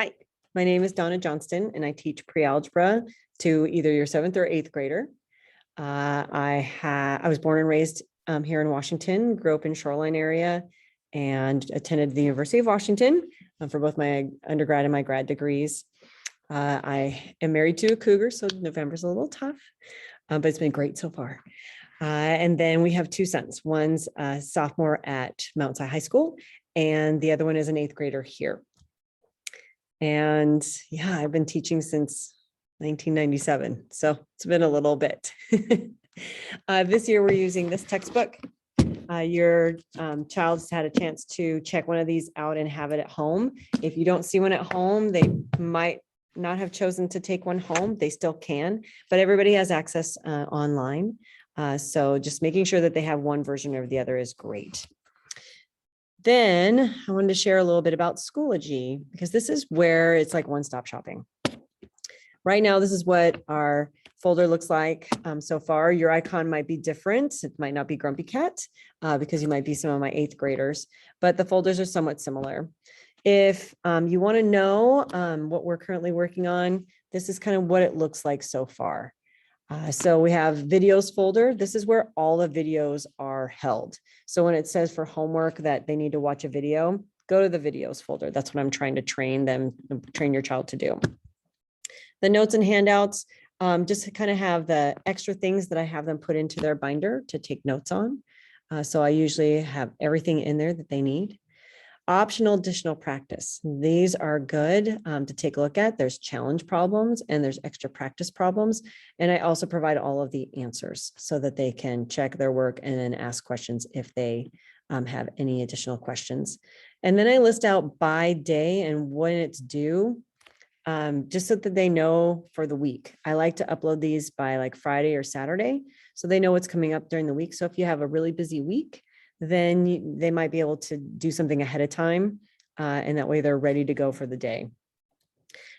Hi, my name is Donna Johnston, and I teach pre-algebra to either your 7th or 8th grader. I was born and raised here in Washington, grew up in Shoreline area, and attended the University of Washington for both my undergrad and my grad degrees. I am married to a cougar, so November's a little tough, but it's been great so far. And then we have 2 sons. One's a sophomore at Mount Si High School, and the other one is an 8th grader here. And yeah, I've been teaching since 1997, so it's been a little bit. This year we're using this textbook. Your child's had a chance to check one of these out and have it at home. If you don't see one at home, they might not have chosen to take one home. They still can, but everybody has access online. So just making sure that they have one version or the other is great. Then I wanted to share a little bit about Schoology, because this is where it's like one-stop shopping. Right now, this is what our folder looks like so far. Your icon might be different. It might not be Grumpy Cat because you might be some of my 8th graders, but the folders are somewhat similar. If you want to know what we're currently working on, this is kind of what it looks like so far. So we have videos folder. This is where all the videos are held. So when it says for homework that they need to watch a video, go to the videos folder. That's what I'm trying to train your child to do. The notes and handouts, just to kind of have the extra things that I have them put into their binder to take notes on. So I usually have everything in there that they need. Optional additional practice. These are good to take a look at. There's challenge problems and there's extra practice problems. And I also provide all of the answers so that they can check their work and then ask questions if they have any additional questions. And then I list out by day and when it's due, just so that they know for the week. I like to upload these by like Friday or Saturday, so they know what's coming up during the week. So if you have a really busy week, then they might be able to do something ahead of time. And that way they're ready to go for the day.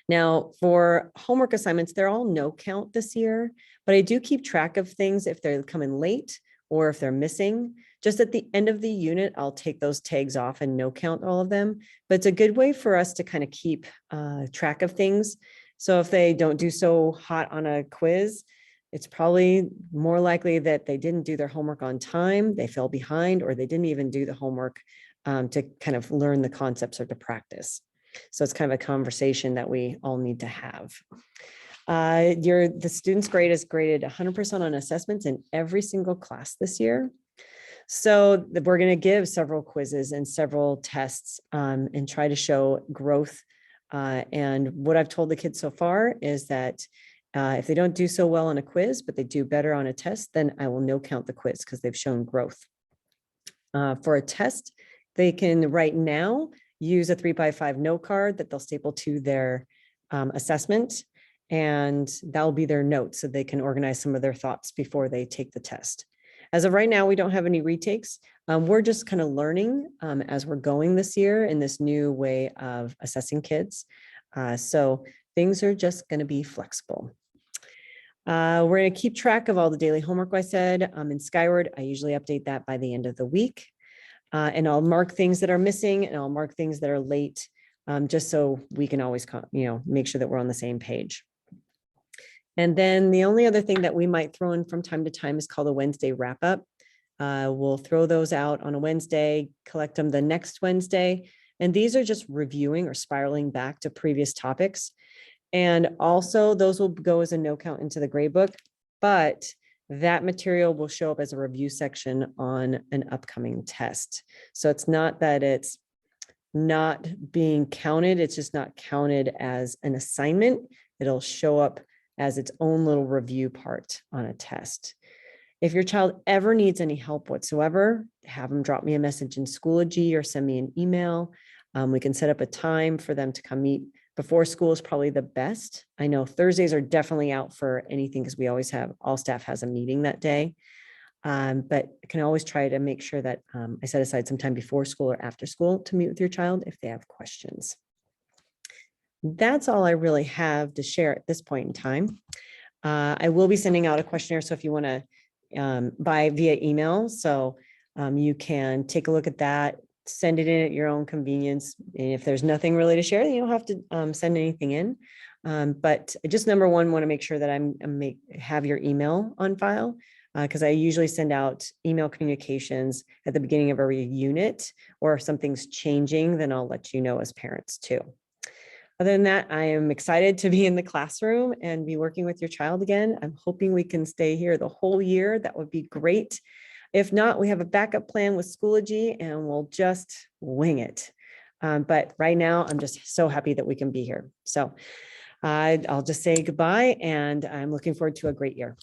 Now for homework assignments, they're all no count this year, but I do keep track of things if they're coming late or if they're missing. Just at the end of the unit, I'll take those tags off and no count all of them. But it's a good way for us to kind of keep track of things. So if they don't do so hot on a quiz, it's probably more likely that they didn't do their homework on time, they fell behind, or they didn't even do the homework to kind of learn the concepts or to practice. So it's kind of a conversation that we all need to have. The student's grade is graded 100% on assessments in every single class this year. So we're going to give several quizzes and several tests and try to show growth. And what I've told the kids so far is that if they don't do so well on a quiz, but they do better on a test, then I will no count the quiz because they've shown growth. For a test, they can right now use a 3x5 note card that they'll staple to their assessment, and that'll be their notes so they can organize some of their thoughts before they take the test. As of right now, we don't have any retakes. We're just kind of learning as we're going this year in this new way of assessing kids. So things are just going to be flexible. We're going to keep track of all the daily homework I said. In Skyward, I usually update that by the end of the week. And I'll mark things that are missing and I'll mark things that are late, just so we can always, make sure that we're on the same page. And then the only other thing that we might throw in from time to time is called a Wednesday wrap up. We'll throw those out on a Wednesday, collect them the next Wednesday. And these are just reviewing or spiraling back to previous topics. And also those will go as a no count into the grade book, but that material will show up as a review section on an upcoming test. So it's not that it's not being counted. It's just not counted as an assignment. It'll show up as its own little review part on a test. If your child ever needs any help whatsoever, have them drop me a message in Schoology or send me an email. We can set up a time for them to come meet. Before school is probably the best. I know Thursdays are definitely out for anything because we always have, all staff has a meeting that day. But I can always try to make sure that I set aside some time before school or after school to meet with your child if they have questions. That's all I really have to share at this point in time. I will be sending out a questionnaire. So if you want to buy via email, so you can take a look at that. send it in at your own convenience. And if there's nothing really to share, then you don't have to send anything in. But I just number one, want to make sure that have your email on file, because I usually send out email communications at the beginning of every unit, or if something's changing, then I'll let you know as parents too. Other than that, I am excited to be in the classroom and be working with your child again. I'm hoping we can stay here the whole year. That would be great. If not, we have a backup plan with Schoology and we'll just wing it. But right now, I'm just so happy that we can be here. So I'll just say goodbye, and I'm looking forward to a great year.